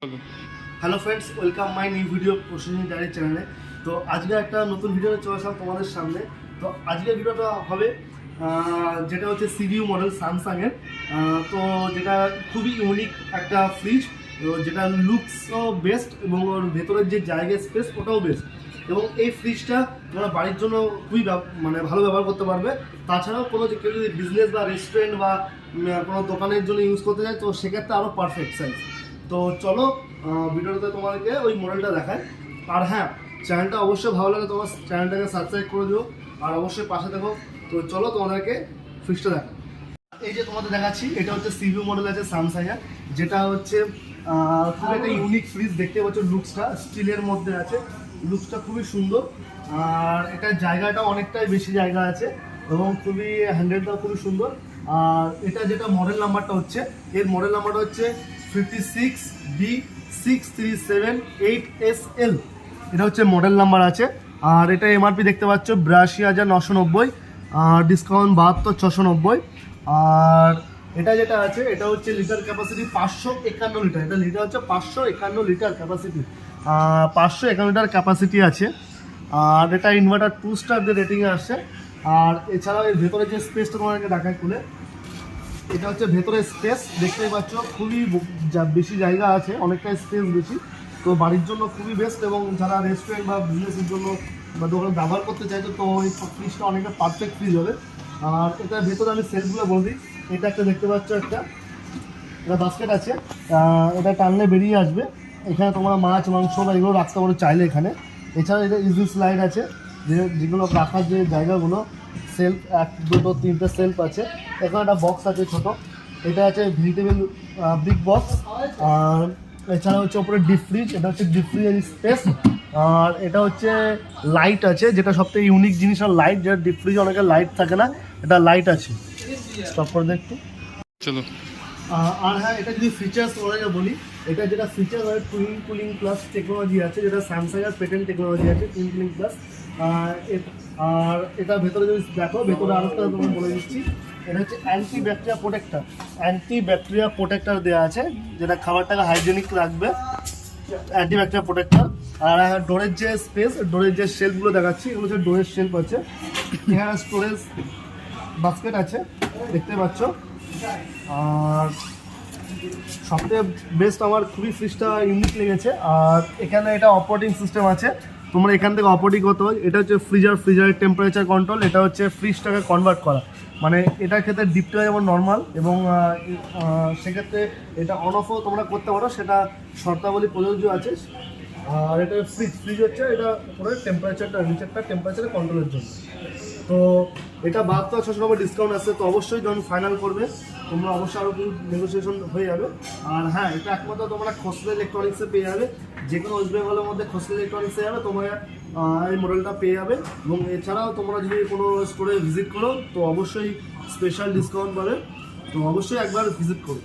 Hello friends, welcome my new video processing diary চ্যানেলে। তো আজকে একটা নতুন ভিডিও চলে আসলাম তোমাদের সামনে। তো আজকের ভিডিওটা হবে যেটা হচ্ছে সিভিউ মডেল স্যামসাংয়ের। তো যেটা খুবই ইউনিক একটা ফ্রিজ, যেটা লুকসও বেস্ট এবং ওর ভেতরের যে জায়গা স্পেস ওটাও বেস্ট। এবং এই ফ্রিজটা তোমরা বাড়ির জন্য খুবই ভালো ব্যবহার করতে পারবে। তাছাড়াও কোনো কেউ যদি বিজনেস বা রেস্টুরেন্ট বা কোনো দোকানের জন্য ইউজ করতে চায় তো সেক্ষেত্রে আরও পারফেক্ট সাইজ। তো চলো ভিডিওটাতে তোমাদেরকে ওই মডেলটা দেখায়। আর হ্যাঁ, চ্যানেলটা অবশ্যই ভালো লাগে তোমার চ্যানেলটাকে সাবস্ক্রাইব করে দিও আর অবশ্যই পাশে দেখো। তো চলো তোমাদেরকে ফ্রিজটা দেখো। এই যে তোমাদের দেখাচ্ছি, এটা হচ্ছে সিভিউ মডেল আছে স্যামসাংয়ের, যেটা হচ্ছে খুব একটা ইউনিক ফ্রিজ। দেখতে পাচ্ছ লুকসটা স্টিলের মধ্যে আছে, লুকসটা খুবই সুন্দর। আর এটার জায়গাটা অনেকটাই বেশি জায়গা আছে এবং খুবই হ্যান্ডেলটাও খুবই সুন্দর। আর এটা যেটা মডেল নাম্বারটা হচ্ছে, এর মডেল নাম্বারটা হচ্ছে 56B6378SL। এটা হচ্ছে মডেল নাম্বার আছে। আর এটা এমআরপি দেখতে পাচ্ছ 82,990, ডিসকাউন্ট 72,690। আর এটা যেটা আছে এটা হচ্ছে লিটার ক্যাপাসিটি 551 লিটার। এটা লিটার হচ্ছে 551 লিটার ক্যাপাসিটি, 551 লিটার ক্যাপাসিটি আছে। আর এটা ইনভার্টার 2 স্টার দিয়ে রেটিংয়ে আসছে। আর এছাড়াও এর ভেতরে যে স্পেসটা তোমাদেরকে দেখায় খুলে, এটা হচ্ছে ভেতরে স্পেস দেখতেই পাচ্ছ, খুবই বেশি জায়গা আছে, অনেকটা স্পেস বেশি। তো বাড়ির জন্য খুবই বেস্ট এবং যারা রেস্টুরেন্ট বা বিজনেসের জন্য বা দোকানে ব্যবহার করতে চাইছো তো এই ফ্রিজটা অনেকটা পারফেক্ট ফ্রিজ হবে। আর এটার ভেতরে আমি সেলফগুলো বলে দিই। এটা একটা দেখতে পাচ্ছ, এটা বাস্কেট আছে, এটা টানলে বেরিয়ে আসবে। এখানে তোমরা মাছ মাংস বা এগুলো রাখতে পারো চাইলে এখানে। এছাড়া এটা ইজি স্লাইড আছে, যেগুলো রাখার যে জায়গাগুলো, সেলফ 1 2 3টে সেলফ আছে। এখানে একটা বক্স আছে ছোট, এটা আছে ভেজিটেবল বিগ বক্স। আর এছাড়া হচ্ছে ওপরে ডিপ ফ্রিজ, এটা হচ্ছে ডিপ ফ্রিজের স্পেস। আর এটা হচ্ছে লাইট আছে, যেটা সবথেকে ইউনিক জিনিস আর লাইট, যেটা ডিপ ফ্রিজে অনেকে লাইট থাকে না, এটা লাইট আছে। স্টপ করে দেখতে চলো। আর হ্যাঁ, এটা যদি ফিচার্স ওরা বলি, এটা যেটা ফিচার হয় টুইন কুলিং প্লাস টেকনোলজি আছে, যেটা স্যামসাংয়ের পেটেন্ট টেকনোলজি আছে, টুইন কুলিং প্লাস। আর এটা ভেতরে যদি দেখো, ভেতরে আরও একটা তোমাকে বলে দিচ্ছি, এটা হচ্ছে অ্যান্টি ব্যাকটেরিয়া প্রোটেক্টার দেওয়া আছে, যেটা খাবারটাকে হাইজেনিক রাখবে, অ্যান্টি ব্যাকটেরিয়া প্রোটেক্টার। আর ডোরের যে স্পেস, ডোরের যে শেলফগুলো দেখাচ্ছি, এগুলো হচ্ছে ডোরের শেলফ আছে। এখানে স্টোরেজ বাস্কেট আছে দেখতে পাচ্ছ। আর সবথেকে বেস্ট আমার খুবই ফ্রিজটা ইউনিক লেগেছে। আর এখানে এটা অপারেটিং সিস্টেম আছে, তোমরা এখান থেকে অপারেটিং করতে হয়। এটা হচ্ছে ফ্রিজারের টেম্পারেচার কন্ট্রোল, এটা হচ্ছে ফ্রিজটাকে কনভার্ট করা, মানে এটার ক্ষেত্রে ডিপটা যেমন নর্মাল এবং সেক্ষেত্রে এটা অন অফও তোমরা করতে পারো, সেটা শর্তাবলী প্রযোজ্য আছে। আর এটা ফ্রিজ হচ্ছে এটা উপরে টেম্পারেচারটা নিচেরটা টেম্পারেচারে কন্ট্রোলের জন্য। তো এটা 72,690 ডিসকাউন্ট আসছে। তো অবশ্যই যখন ফাইনাল করবে তোমরা অবশ্যই আরও কিছু নেগোসিয়েশন হয়ে যাবে। আর হ্যাঁ, এটা একমাত্র তোমরা খোসলা ইলেকট্রনিক্সে পেয়ে যাবে, যে কোনো ওয়েস্ট বেঙ্গলের মধ্যে খোসলা ইলেকট্রনিক্সে যাবে তোমরা এই মডেলটা পেয়ে যাবে। এবং এছাড়াও তোমরা যদি কোনো স্টোরে ভিজিট করো তো অবশ্যই স্পেশাল ডিসকাউন্ট পাবে। তো অবশ্যই একবার ভিজিট করো।